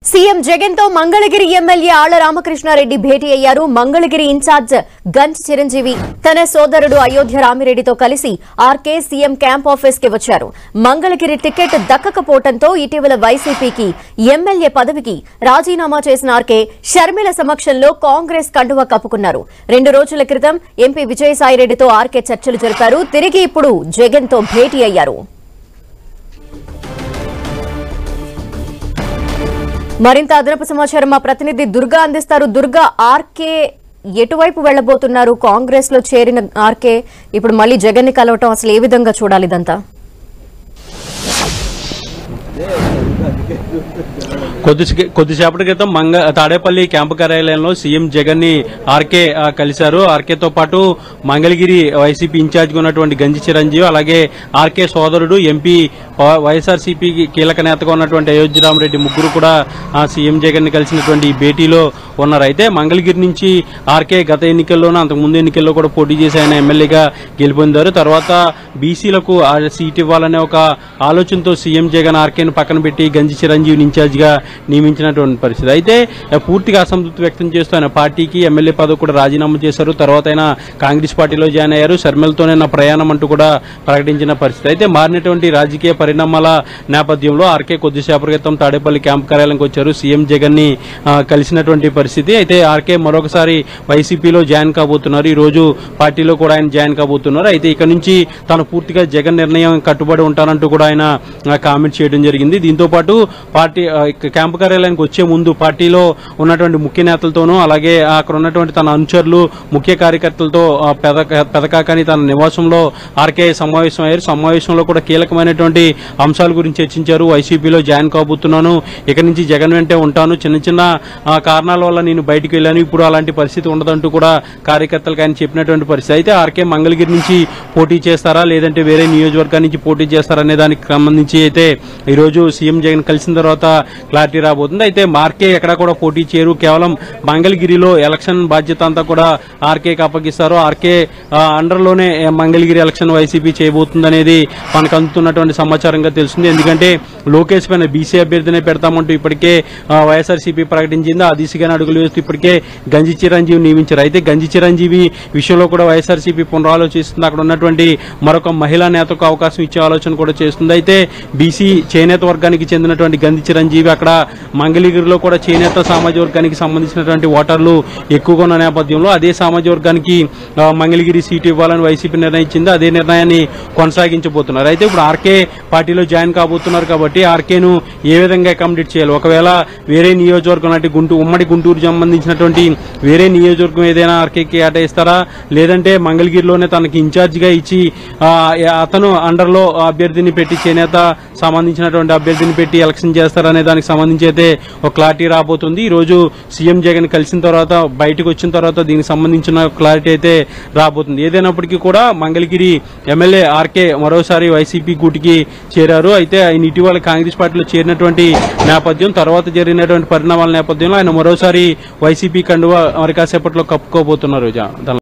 CM Jagan తో Mangalagiri MLA Alla Ramakrishna Reddy భేటీ అయ్యారు. Mangalagiri incharge Ganj Chiranjeevi తన సోదరుడు అయోధ్య రామిరెడ్డితో కలిసి ఆర్కే సీఎం క్యాంప్ ఆఫీస్ కి వచ్చారు. మంగళగిరి టికెట్ దక్కకపోవడంతో ఇటీవల వైసీపీకి ఎమ్మెల్యే పదవికి రాజీనామా చేసిన ఆర్కే షర్మిల సమక్షంలో కాంగ్రెస్ కండువా కప్పుకున్నారు. 2 రోజుల క్రితం ఎంపీ విజయసాయిరెడ్డితో ఆర్కే చర్చలు జరిపారు. తిరిగి ఇప్పుడు జగన్ తో భేటీ అయ్యారు. మరింత అదనపు సమాచారం మా ప్రతినిధి దుర్గా అందిస్తారు. దుర్గా, ఆర్కే ఎటువైపు వెళ్లబోతున్నారు? కాంగ్రెస్ లో చేరిన ఆర్కే ఇప్పుడు మళ్లీ జగన్ ని కలవటం అసలు ఏ విధంగా చూడాలి ఇదంతా? కొద్దిసేపటి క్రితం తాడేపల్లి క్యాంపు కార్యాలయంలో సీఎం జగన్ ని ఆర్కే కలిశారు. ఆర్కేతో పాటు మంగళగిరి వైసీపీ ఇన్ఛార్జిగా ఉన్నటువంటి గంజి చిరంజీవి, అలాగే ఆర్కే సోదరుడు ఎంపీ వైఎస్ఆర్సీపీ కీలక నేతగా ఉన్నటువంటి అయోధ్య రామిరెడ్డి ముగ్గురు కూడా సీఎం జగన్ ని కలిసినటువంటి భేటీలో ఉన్నారు. అయితే మంగళగిరి నుంచి ఆర్కే గత ఎన్నికల్లోనూ అంతకుముందు ఎన్నికల్లో కూడా పోటీ చేసి ఆయన ఎమ్మెల్యేగా గెలుపొందారు. తర్వాత బీసీలకు సీట్ ఇవ్వాలనే ఒక ఆలోచనతో సీఎం జగన్ ఆర్కేను పక్కన పెట్టి గంజి చిరంజీవిని ఇన్ఛార్జ్ గా నియమించినటువంటి పరిస్థితి. అయితే పూర్తిగా అసంతృప్తి వ్యక్తం చేస్తూ ఆయన పార్టీకి ఎమ్మెల్యే పదవి కూడా రాజీనామా చేశారు. తర్వాత ఆయన కాంగ్రెస్ పార్టీలో జాయిన్ అయ్యారు. షర్మిలతోనే నా ప్రయాణం అంటూ కూడా ప్రకటించిన పరిస్థితి. అయితే మారినటువంటి రాజకీయ పరిణామాల నేపథ్యంలో ఆర్కే కొద్దిసేపటి క్రితం తాడేపల్లి క్యాంప్ కార్యాలయంకి వచ్చారు. సీఎం జగన్ ని కలిసినటువంటి పరిస్థితి. అయితే ఆర్కే మరొకసారి వైసీపీలో జాయిన్ కాబోతున్నారు. ఈ రోజు పార్టీలో కూడా ఆయన జాయిన్ కాబోతున్నారు. అయితే ఇక్కడ నుంచి తాను పూర్తిగా జగన్ నిర్ణయం కట్టుబడి ఉంటానంటూ కూడా ఆయన కామెంట్ చేయడం జరిగింది. దీంతో పాటు పార్టీ క్యాంపు కార్యాలయానికి వచ్చే ముందు పార్టీలో ఉన్నటువంటి ముఖ్య నేతలతోనూ, అలాగే అక్కడ ఉన్నటువంటి తన అనుచరులు, ముఖ్య కార్యకర్తలతో పెదకాకని తన నివాసంలో ఆర్కే సమావేశమయ్యారు. సమావేశంలో కూడా కీలకమైనటువంటి అంశాల గురించి చర్చించారు. వైసీపీలో జాయిన్ కాబోతున్నాను, ఇక్కడి నుంచి జగన్ వెంటే ఉంటాను, చిన్న చిన్న కారణాల వల్ల నేను బయటకు వెళ్ళాను, ఇప్పుడు అలాంటి పరిస్థితి ఉండదంటూ కూడా కార్యకర్తలకు ఆయన చెప్పినటువంటి పరిస్థితి. అయితే ఆర్కే మంగళగిరి నుంచి పోటీ చేస్తారా లేదంటే వేరే నియోజకవర్గాల నుంచి పోటీ చేస్తారనే దానికి సంబంధించి అయితే ఈరోజు సీఎం జగన్ కలిసిన తర్వాత క్లారిటీ రాబోతుంది. అయితే ఆర్కే ఎక్కడ కూడా పోటీ చేయరు, కేవలం మంగళగిరిలో ఎలక్షన్ బాధ్యత అంతా కూడా ఆర్కేకి అప్పగిస్తారు. ఆర్కే అండర్లోనే మంగళగిరి ఎలక్షన్ వైసీపీ చేయబోతుంది అనేది మనకు అందుతున్నటువంటి సమాచారంగా తెలుస్తుంది. ఎందుకంటే లోకేష్ పైన బీసీ అభ్యర్థినే పెడతామంటూ ఇప్పటికే వైఎస్ఆర్సీపీ ప్రకటించింది. ఆ దిశగానే అడుగులు వేస్తూ ఇప్పటికే గంజి చిరంజీవి నియమించారు. అయితే గంజి చిరంజీవి విషయంలో కూడా వైఎస్ఆర్సీపీ పునరాలోచిస్తుంది. అక్కడ ఉన్నటువంటి మరొక మహిళా నేతకు అవకాశం ఇచ్చే ఆలోచన కూడా చేస్తుంది. అయితే బీసీ చేనేత వర్గానికి చెందినటువంటి గంజి చిరంజీవి అక్కడ మంగళగిరిలో కూడా చేనేత సామాజిక వర్గానికి సంబంధించినటువంటి ఓటర్లు ఎక్కువగా ఉన్న నేపథ్యంలో అదే సామాజిక వర్గానికి మంగళగిరి సీటు ఇవ్వాలని వైసీపీ నిర్ణయించింది. అదే నిర్ణయాన్ని కొనసాగించబోతున్నారు. అయితే ఇప్పుడు ఆర్కే పార్టీలో జాయిన్ కాబోతున్నారు కాబట్టి ఆర్కేను ఏ విధంగా అకామిడేట్ చేయాలి? ఒకవేళ వేరే నియోజకవర్గం లాంటి ఉమ్మడి గుంటూరు సంబంధించినటువంటి వేరే నియోజకవర్గం ఏదైనా ఆర్కేకి కేటాయిస్తారా, లేదంటే మంగళగిరిలోనే తనకి ఇన్ఛార్జ్ గా ఇచ్చి అతను అండర్లో అభ్యర్థిని పెట్టి చేనేత సంబంధించినటువంటి అభ్యర్థిని పెట్టి ఎలక్షన్ చేస్తారనే దానికి సంబంధించి అయితే ఒక క్లారిటీ రాబోతుంది. ఈ రోజు సీఎం జగన్ కలిసిన తర్వాత బయటకు వచ్చిన తర్వాత దీనికి సంబంధించిన క్లారిటీ అయితే రాబోతుంది. ఏదైనప్పటికీ కూడా మంగళగిరి ఎమ్మెల్యే ఆర్కే మరోసారి వైసీపీ గూటికి చేరారు. అయితే ఆయన ఇటీవల కాంగ్రెస్ పార్టీలో చేరినటువంటి నేపథ్యం, తర్వాత జరిగినటువంటి పరిణామాల నేపథ్యంలో ఆయన మరోసారి వైసీపీ కండువా మరి కాసేపట్లో కప్పుకోబోతున్నారు.